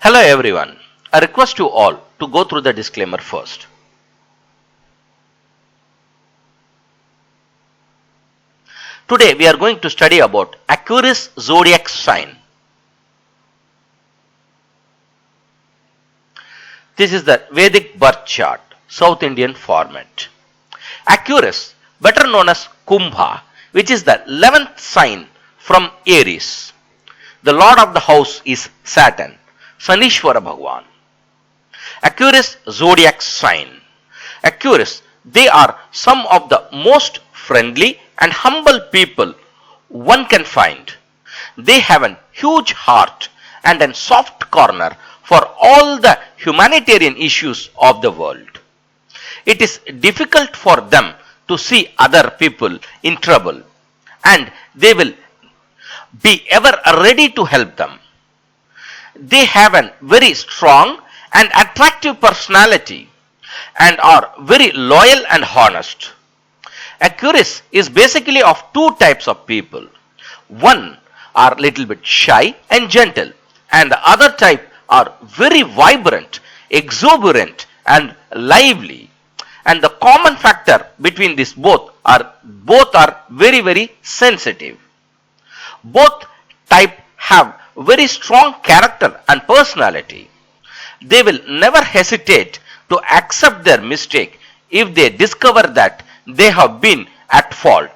Hello everyone. I request you all to go through the disclaimer first. Today we are going to study about Aquarius zodiac sign. This is the Vedic birth chart, South Indian format. Aquarius, better known as Kumbha, which is the 11th sign from Aries. The lord of the house is Saturn, Sanishwara Bhagwan. Aquarius zodiac sign. Aquarius, they are some of the most friendly and humble people one can find. They have a huge heart and a soft corner for all the humanitarian issues of the world. It is difficult for them to see other people in trouble, and they will be ever ready to help them. They have a very strong and attractive personality and are very loyal and honest. Aquarius is basically of two types of people. One are little bit shy and gentle, and the other type are very vibrant, exuberant and lively. And the common factor between these both are very sensitive. Both type have very strong character and personality. They will never hesitate to accept their mistake if they discover that they have been at fault,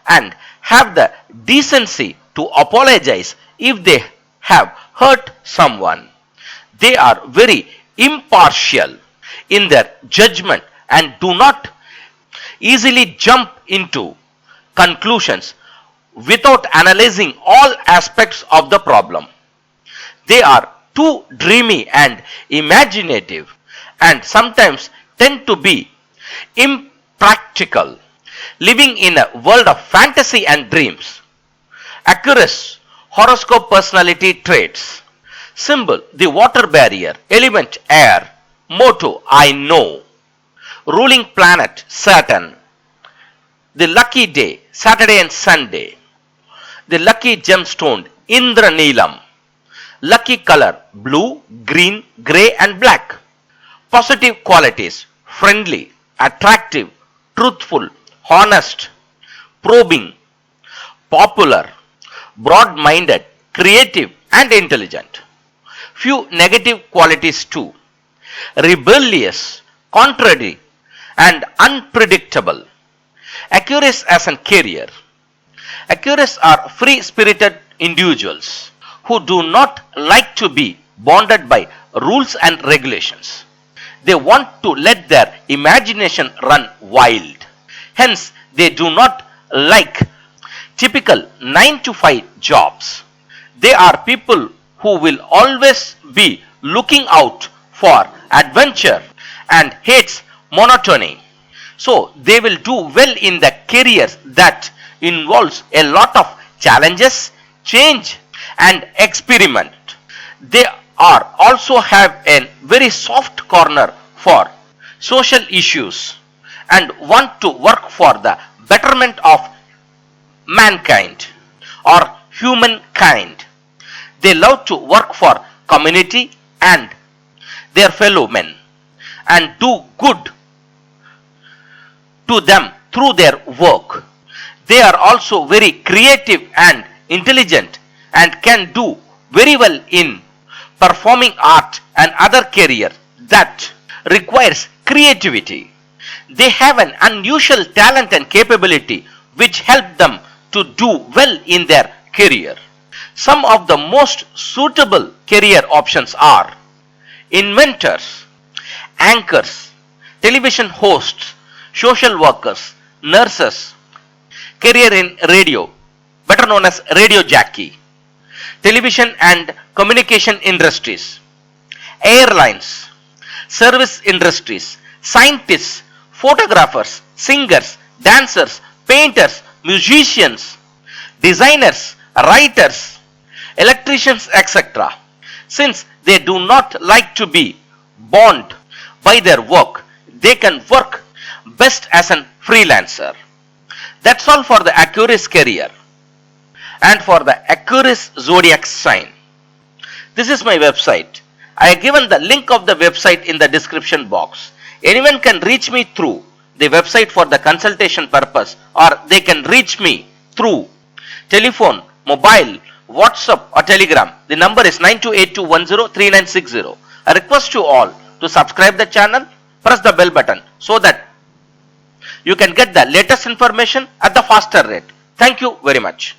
and have the decency to apologize if they have hurt someone. They are very impartial in their judgment and do not easily jump into conclusions without analyzing all aspects of the problem. They are too dreamy and imaginative and sometimes tend to be impractical, living in a world of fantasy and dreams. Aquarius horoscope personality traits. Symbol, the water barrier. Element, air. Motto, I know. Ruling planet, Saturn. The lucky day, Saturday and Sunday. The lucky gemstone, Indra Neelam. Lucky color, blue, green, grey and black. Positive qualities, friendly, attractive, truthful, honest, probing, popular, broad-minded, creative and intelligent. Few negative qualities too. Rebellious, contrary and unpredictable. Aquarius as a career. Aquarius are free-spirited individuals who do not like to be bounded by rules and regulations. They want to let their imagination run wild. Hence, they do not like typical 9-to-5 jobs. They are people who will always be looking out for adventure and hates monotony. So, they will do well in the careers that involves a lot of challenges, change and experiment. They are also have a very soft corner for social issues and want to work for the betterment of mankind or humankind. They love to work for community and their fellow men and do good to them through their work. They are also very creative and intelligent and can do very well in performing art and other career that requires creativity. They have an unusual talent and capability which help them to do well in their career. Some of the most suitable career options are inventors, anchors, television hosts, social workers, nurses, career in radio, better known as radio jockey, television and communication industries, airlines, service industries, scientists, photographers, singers, dancers, painters, musicians, designers, writers, electricians, etc. Since they do not like to be bound by their work, they can work best as a freelancer. That's all for the Aquarius career and for the Aquarius zodiac sign. This is my website I have given the link of the website in the description box. Anyone can reach me through the website for the consultation purpose, or they can reach me through telephone, mobile, WhatsApp or Telegram. The number is 9282103960. I request you all to subscribe the channel, press the bell button so that you can get the latest information at the faster rate. Thank you very much.